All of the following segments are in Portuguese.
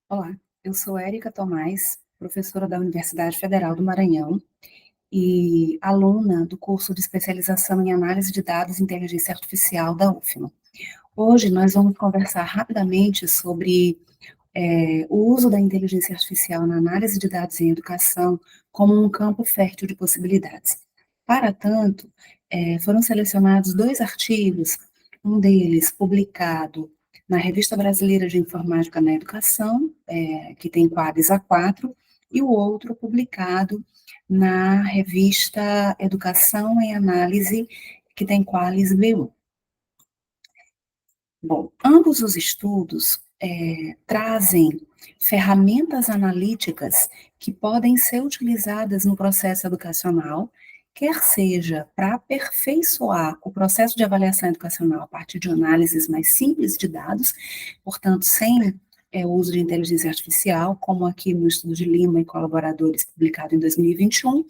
Olá, eu sou Érica Tomás, professora da Universidade Federal do Maranhão e aluna do curso de especialização em análise de dados e inteligência artificial da UFMA. Hoje nós vamos conversar rapidamente sobre o uso da inteligência artificial na análise de dados em educação como um campo fértil de possibilidades. Para tanto, foram selecionados dois artigos, um deles publicado na Revista Brasileira de Informática na Educação, que tem quadros A4, e o outro publicado na revista Educação em Análise, que tem qualis B1. Bom, ambos os estudos trazem ferramentas analíticas que podem ser utilizadas no processo educacional, quer seja para aperfeiçoar o processo de avaliação educacional a partir de análises mais simples de dados, portanto, sem o uso de inteligência artificial, como aqui no estudo de Lima e colaboradores, publicado em 2021,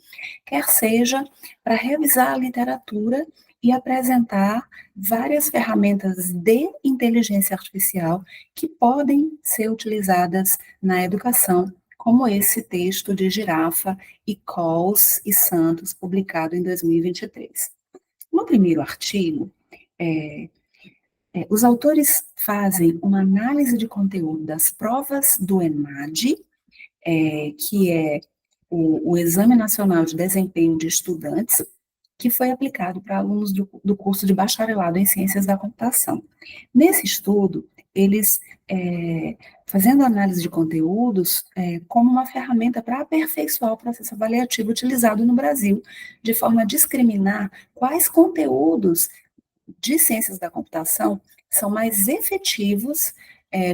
quer seja para revisar a literatura e apresentar várias ferramentas de inteligência artificial que podem ser utilizadas na educação, como esse texto de Girafa e Coles e Santos, publicado em 2023. No primeiro artigo, os autores fazem uma análise de conteúdo das provas do ENAD, que é o Exame Nacional de Desempenho de Estudantes, que foi aplicado para alunos do curso de bacharelado em Ciências da Computação. Nesse estudo, eles, fazendo análise de conteúdos, como uma ferramenta para aperfeiçoar o processo avaliativo utilizado no Brasil, de forma a discriminar quais conteúdos de Ciências da Computação são mais efetivos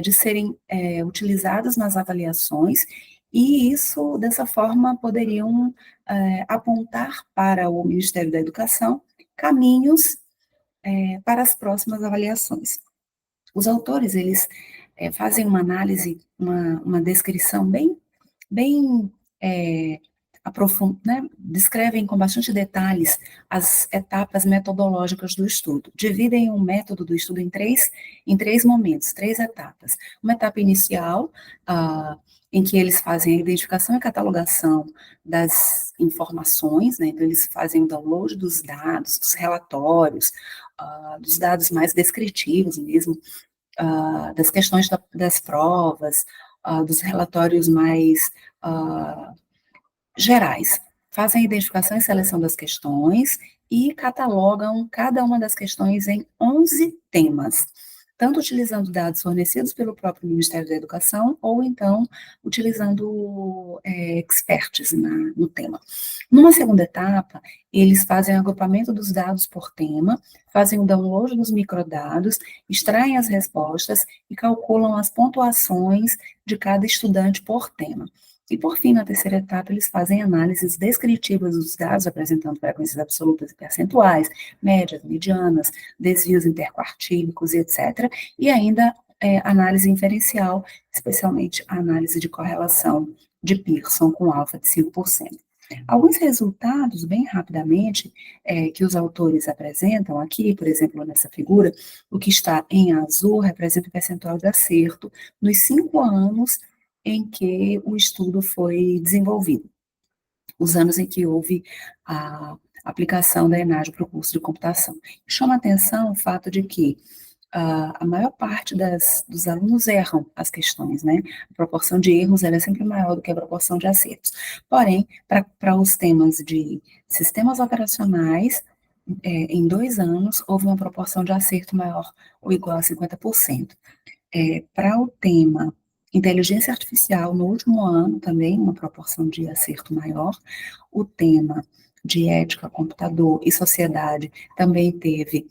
de serem utilizados nas avaliações, e isso, dessa forma, poderiam apontar para o Ministério da Educação caminhos para as próximas avaliações. Os autores, eles fazem uma análise, uma descrição bem né, descrevem com bastante detalhes as etapas metodológicas do estudo. Dividem o método do estudo em três momentos, três etapas. Uma etapa inicial, em que eles fazem a identificação e catalogação das informações, né, então eles fazem o download dos dados, dos relatórios, dos dados mais descritivos mesmo, das questões das provas, dos relatórios mais gerais. Fazem a identificação e seleção das questões e catalogam cada uma das questões em 11 temas, tanto utilizando dados fornecidos pelo próprio Ministério da Educação, ou então utilizando experts no tema. Numa segunda etapa, eles fazem o agrupamento dos dados por tema, fazem o download dos microdados, extraem as respostas e calculam as pontuações de cada estudante por tema. E, por fim, na terceira etapa, eles fazem análises descritivas dos dados, apresentando frequências absolutas e percentuais, médias, medianas, desvios interquartílicos, etc. E ainda análise inferencial, especialmente a análise de correlação de Pearson com alfa de 5%. Alguns resultados, bem rapidamente, que os autores apresentam aqui, por exemplo, nessa figura, o que está em azul representa o percentual de acerto nos 5 anos em que o estudo foi desenvolvido, os anos em que houve a aplicação da ENAD para o curso de computação. Chama a atenção o fato de que a maior parte dos alunos erram as questões, né? A proporção de erros é sempre maior do que a proporção de acertos. Porém, para os temas de sistemas operacionais, em 2 anos, houve uma proporção de acerto maior ou igual a 50%. Para o tema inteligência artificial, no último ano também, uma proporção de acerto maior. O tema de ética, computador e sociedade também teve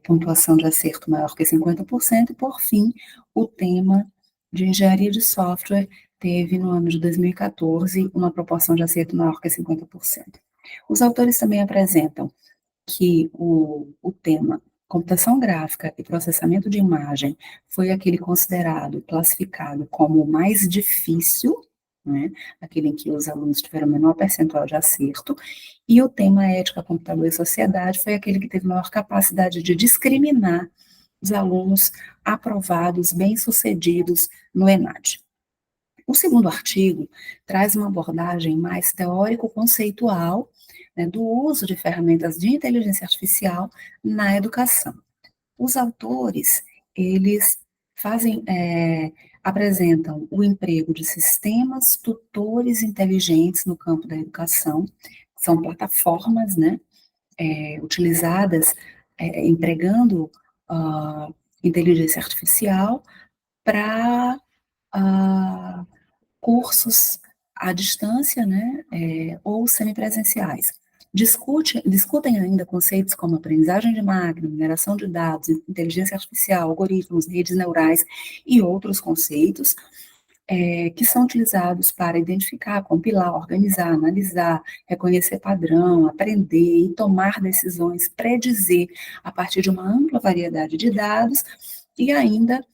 pontuação de acerto maior que 50%, e, por fim, o tema de engenharia de software teve, no ano de 2014, uma proporção de acerto maior que 50%. Os autores também apresentam que o tema computação gráfica e processamento de imagem foi aquele considerado, classificado como o mais difícil, né, aquele em que os alunos tiveram menor percentual de acerto, e o tema ética, computador e sociedade foi aquele que teve maior capacidade de discriminar os alunos aprovados, bem-sucedidos no ENAD. O segundo artigo traz uma abordagem mais teórico-conceitual, né, do uso de ferramentas de inteligência artificial na educação. Os autores, eles fazem, apresentam o emprego de sistemas tutores inteligentes no campo da educação, são plataformas, né, utilizadas, empregando inteligência artificial para cursos à distância, né, ou semipresenciais. Discutem ainda conceitos como aprendizagem de máquina, mineração de dados, inteligência artificial, algoritmos, redes neurais e outros conceitos que são utilizados para identificar, compilar, organizar, analisar, reconhecer padrão, aprender e tomar decisões, predizer a partir de uma ampla variedade de dados e ainda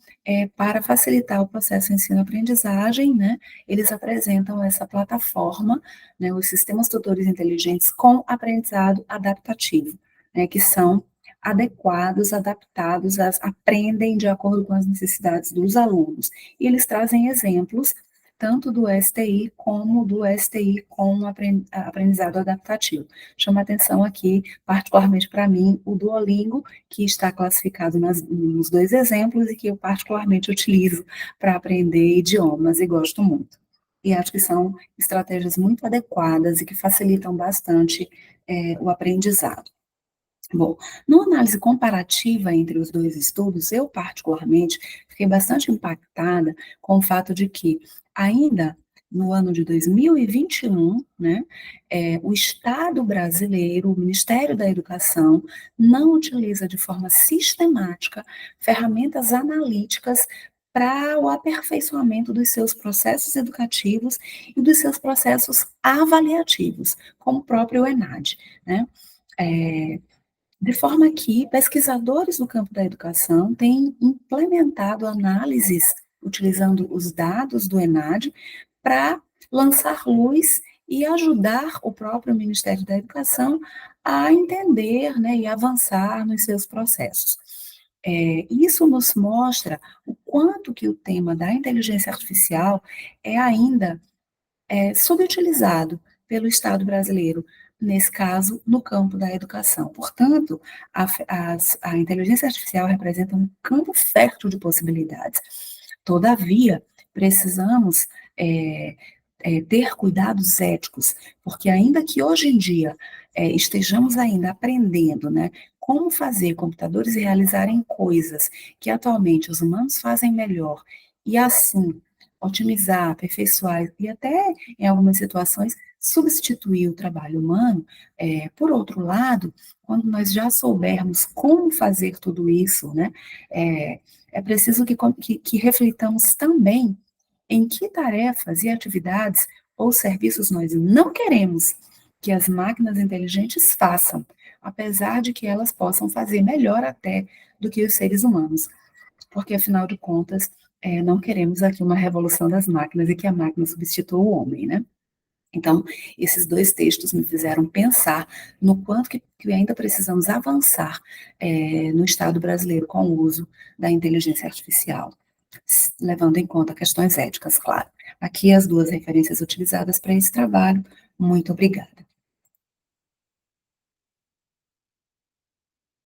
para facilitar o processo ensino-aprendizagem, né, eles apresentam essa plataforma, né, os sistemas tutores inteligentes com aprendizado adaptativo, né, que são adequados, adaptados, aprendem de acordo com as necessidades dos alunos. E eles trazem exemplos tanto do STI como do STI com aprendizado adaptativo. Chama atenção aqui, particularmente para mim, o Duolingo, que está classificado nos dois exemplos e que eu particularmente utilizo para aprender idiomas e gosto muito. E acho que são estratégias muito adequadas e que facilitam bastante o aprendizado. Bom, numa análise comparativa entre os dois estudos, eu particularmente fiquei bastante impactada com o fato de que, ainda no ano de 2021, né, o Estado brasileiro, o Ministério da Educação, não utiliza de forma sistemática ferramentas analíticas para o aperfeiçoamento dos seus processos educativos e dos seus processos avaliativos, como o próprio ENAD, né? De forma que pesquisadores do campo da educação têm implementado análises utilizando os dados do ENAD para lançar luz e ajudar o próprio Ministério da Educação a entender, né, e avançar nos seus processos. Isso nos mostra o quanto que o tema da inteligência artificial é ainda subutilizado pelo Estado brasileiro, nesse caso, no campo da educação. Portanto, a inteligência artificial representa um campo fértil de possibilidades. Todavia, precisamos ter cuidados éticos, porque ainda que hoje em dia estejamos ainda aprendendo, né, como fazer computadores realizarem coisas que atualmente os humanos fazem melhor, e assim otimizar, aperfeiçoar e até, em algumas situações, substituir o trabalho humano, por outro lado, quando nós já soubermos como fazer tudo isso, né, é preciso que reflitamos também em que tarefas e atividades ou serviços nós não queremos que as máquinas inteligentes façam, apesar de que elas possam fazer melhor até do que os seres humanos, porque afinal de contas, não queremos aqui uma revolução das máquinas e que a máquina substitua o homem, né? Então, esses dois textos me fizeram pensar no quanto que ainda precisamos avançar no Estado brasileiro com o uso da inteligência artificial, levando em conta questões éticas, claro. Aqui as duas referências utilizadas para esse trabalho. Muito obrigada.